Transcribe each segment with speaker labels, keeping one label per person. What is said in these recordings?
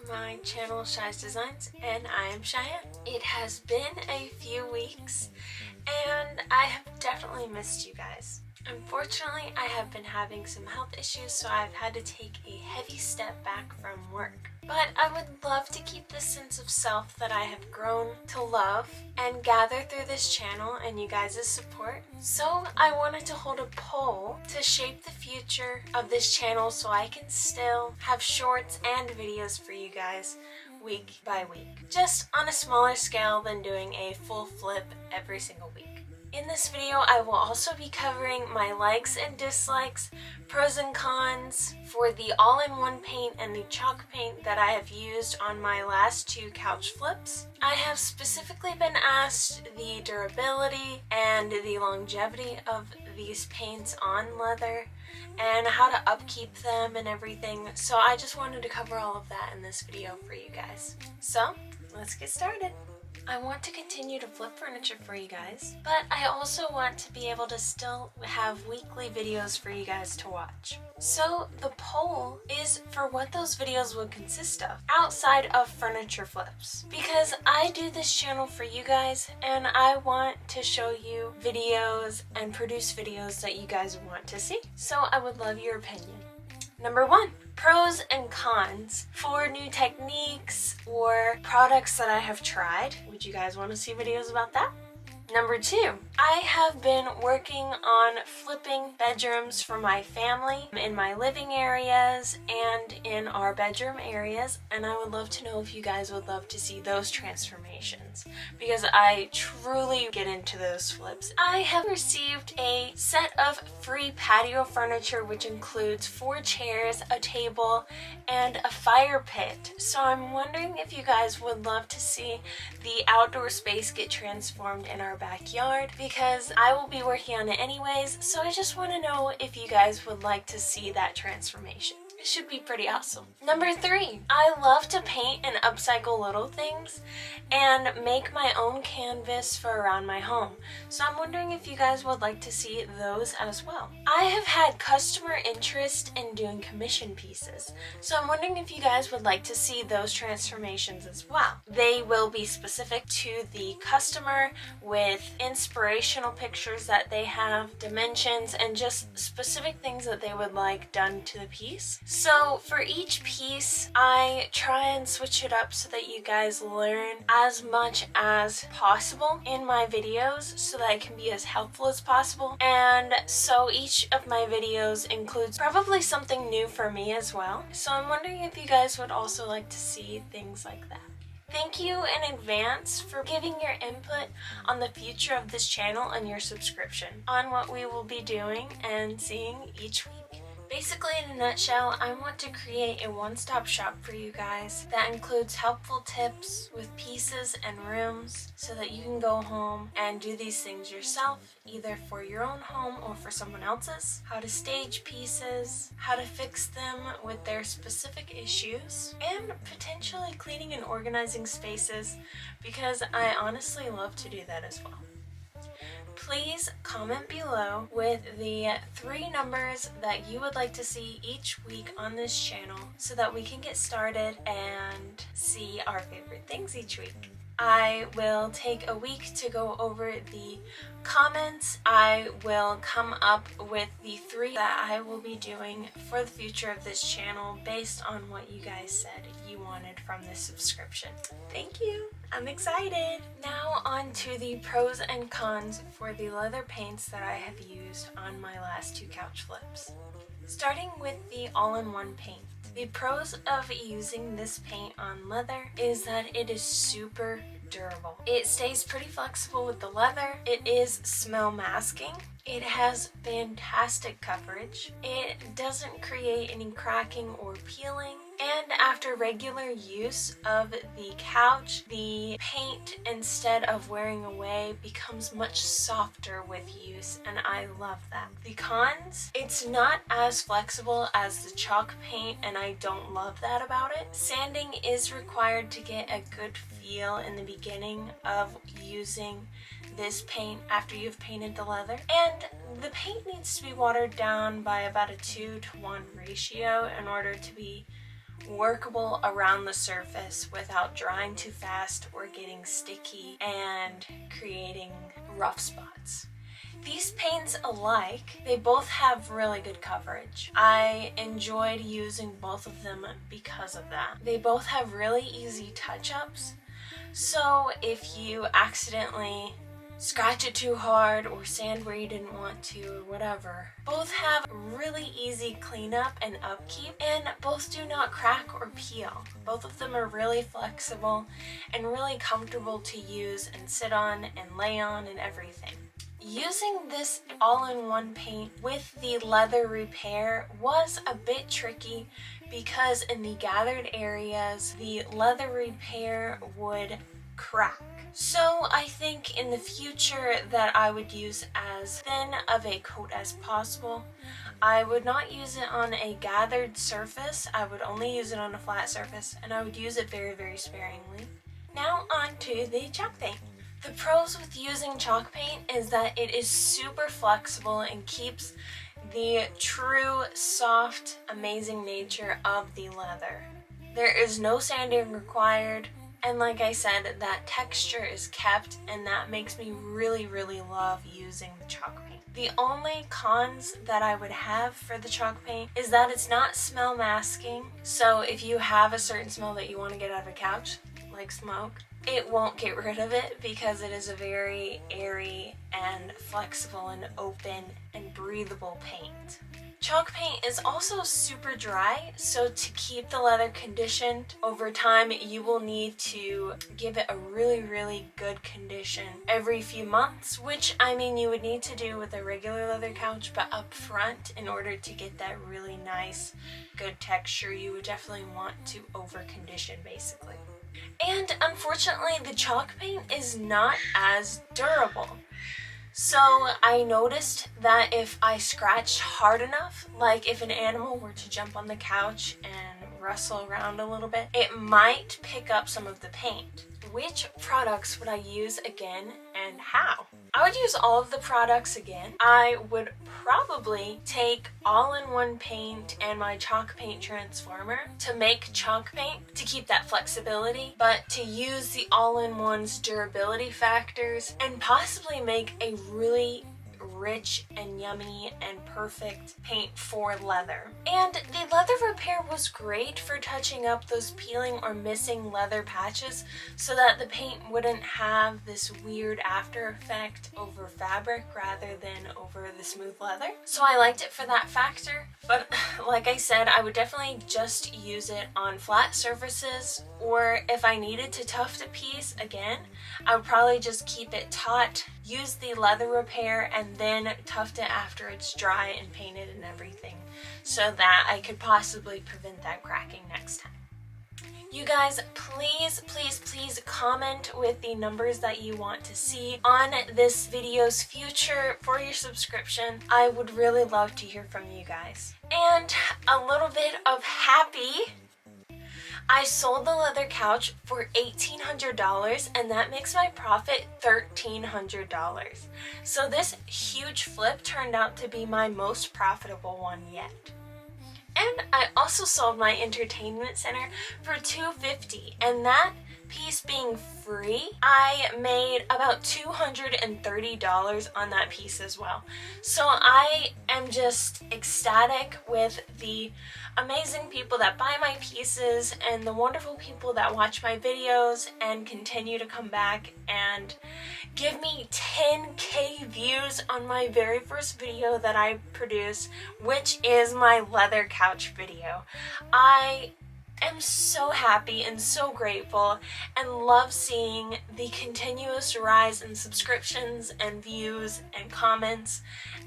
Speaker 1: my channel Shy's Designs, and I am Cheyenne. It has been a few weeks and I have definitely missed you guys. Unfortunately, I have been having some health issues, so I've had to take a heavy step back from work. But I would love to keep this sense of self that I have grown to love and gather through this channel and you guys' support. So I wanted to hold a poll to shape the future of this channel so I can still have shorts and videos for you guys week by week. Just on a smaller scale than doing a full flip every single week. In this video, I will also be covering my likes and dislikes, pros and cons for the all-in-one paint and the chalk paint that I have used on my last two couch flips. I have specifically been asked the durability and the longevity of these paints on leather and how to upkeep them and everything, so I just wanted to cover all of that in this video for you guys. So, let's get started. I want to continue to flip furniture for you guys, but I also want to be able to still have weekly videos for you guys to watch. So the poll is for what those videos would consist of outside of furniture flips, because I do this channel for you guys and I want to show you videos and produce videos that you guys want to see. So I would love your opinion. Number 1, pros and cons for new techniques or products that I have tried. Would you guys want to see videos about that? Number 2, I have been working on flipping bedrooms for my family in my living areas and in our bedroom areas, and I would love to know if you guys would love to see those transformations because I truly get into those flips. I have received a set of free patio furniture which includes 4 chairs, a table, and a fire pit. So I'm wondering if you guys would love to see the outdoor space get transformed in our backyard, because I will be working on it anyways, so I just want to know if you guys would like to see that transformation. It should be pretty awesome. Number 3, I love to paint and upcycle little things and make my own canvas for around my home. So I'm wondering if you guys would like to see those as well. I have had customer interest in doing commission pieces, so I'm wondering if you guys would like to see those transformations as well. They will be specific to the customer with inspirational pictures that they have, dimensions, and just specific things that they would like done to the piece. So for each piece, I try and switch it up so that you guys learn as much as possible in my videos so that I can be as helpful as possible. And so each of my videos includes probably something new for me as well. So I'm wondering if you guys would also like to see things like that. Thank you in advance for giving your input on the future of this channel and your subscription on what we will be doing and seeing each week. Basically, in a nutshell, I want to create a one-stop shop for you guys that includes helpful tips with pieces and rooms so that you can go home and do these things yourself, either for your own home or for someone else's, how to stage pieces, how to fix them with their specific issues, and potentially cleaning and organizing spaces, because I honestly love to do that as well. Please comment below with the 3 numbers that you would like to see each week on this channel so that we can get started and see our favorite things each week. I will take a week to go over the comments. I will come up with the 3 that I will be doing for the future of this channel based on what you guys said you wanted from this subscription. Thank you! I'm excited! Now on to the pros and cons for the leather paints that I have used on my last 2 couch flips. Starting with the all-in-one paint. The pros of using this paint on leather is that it is super durable. It stays pretty flexible with the leather. It is smell masking. It has fantastic coverage. It doesn't create any cracking or peeling. And after regular use of the couch, the paint, instead of wearing away, becomes much softer with use, and I love that. The cons, it's not as flexible as the chalk paint, and I don't love that about it. Sanding is required to get a good feel in the beginning of using this paint after you've painted the leather, and the paint needs to be watered down by about a 2-to-1 ratio in order to be workable around the surface without drying too fast or getting sticky and creating rough spots. These paints alike, they both have really good coverage. I enjoyed using both of them because of that. They both have really easy touch-ups, so if you accidentally scratch it too hard or sand where you didn't want to or whatever, both have really easy cleanup and upkeep, and both do not crack or peel. Both of them are really flexible and really comfortable to use and sit on and lay on and everything. Using this all-in-one paint with the leather repair was a bit tricky because in the gathered areas, the leather repair would crack. So I think in the future that I would use as thin of a coat as possible. I would not use it on a gathered surface. I would only use it on a flat surface, and I would use it very, very sparingly. Now on to the chalk paint. The pros with using chalk paint is that it is super flexible and keeps the true, soft, amazing nature of the leather. There is no sanding required, and like I said, that texture is kept, and that makes me really, really love using the chalk paint. The only cons that I would have for the chalk paint is that it's not smell masking, so if you have a certain smell that you want to get out of a couch, like smoke, it won't get rid of it because it is a very airy and flexible and open and breathable paint. Chalk paint is also super dry, so to keep the leather conditioned over time, you will need to give it a really, really good condition every few months, which I mean you would need to do with a regular leather couch, but up front, in order to get that really nice, good texture, you would definitely want to over condition basically. And unfortunately, the chalk paint is not as durable. So I noticed that if I scratched hard enough, like if an animal were to jump on the couch and rustle around a little bit, it might pick up some of the paint. Which products would I use again and how? I would use all of the products again. I would probably take all-in-one paint and my chalk paint transformer to make chalk paint to keep that flexibility, but to use the all-in-one's durability factors and possibly make a really rich and yummy and perfect paint for leather. And the leather repair was great for touching up those peeling or missing leather patches so that the paint wouldn't have this weird after effect over fabric rather than over the smooth leather. So I liked it for that factor, but like I said, I would definitely just use it on flat surfaces, or if I needed to tuft a piece again, I would probably just keep it taut, use the leather repair, and then tuft it after it's dry and painted and everything so that I could possibly prevent that cracking next time. You guys, please, please, please comment with the numbers that you want to see on this video's future for your subscription. I would really love to hear from you guys. And a little bit of happy. I sold the leather couch for $1,800, and that makes my profit $1,300. So this huge flip turned out to be my most profitable one yet. And I also sold my entertainment center for $250, and that piece being free, I made about $230 on that piece as well. So I am just ecstatic with the amazing people that buy my pieces and the wonderful people that watch my videos and continue to come back and give me 10K views on my very first video that I produced, which is my leather couch video. I am so happy and so grateful and love seeing the continuous rise in subscriptions and views and comments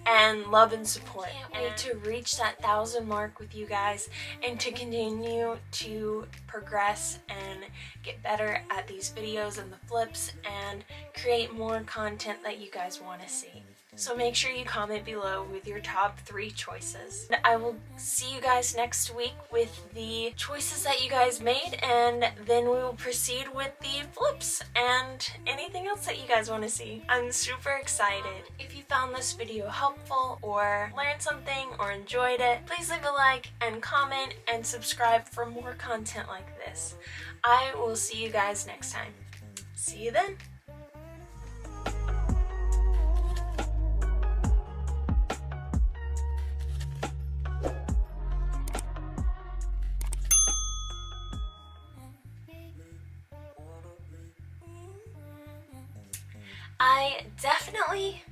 Speaker 1: and love and support. Can't wait to reach that 1,000 mark with you guys and to continue to progress and get better at these videos and the flips and create more content that you guys want to see. So make sure you comment below with your top 3 choices. I will see you guys next week with the choices pieces that you guys made, and then we will proceed with the flips and anything else that you guys want to see. I'm super excited. If you found this video helpful or learned something or enjoyed it, please leave a like and comment and subscribe for more content like this. I will see you guys next time. See you then. I definitely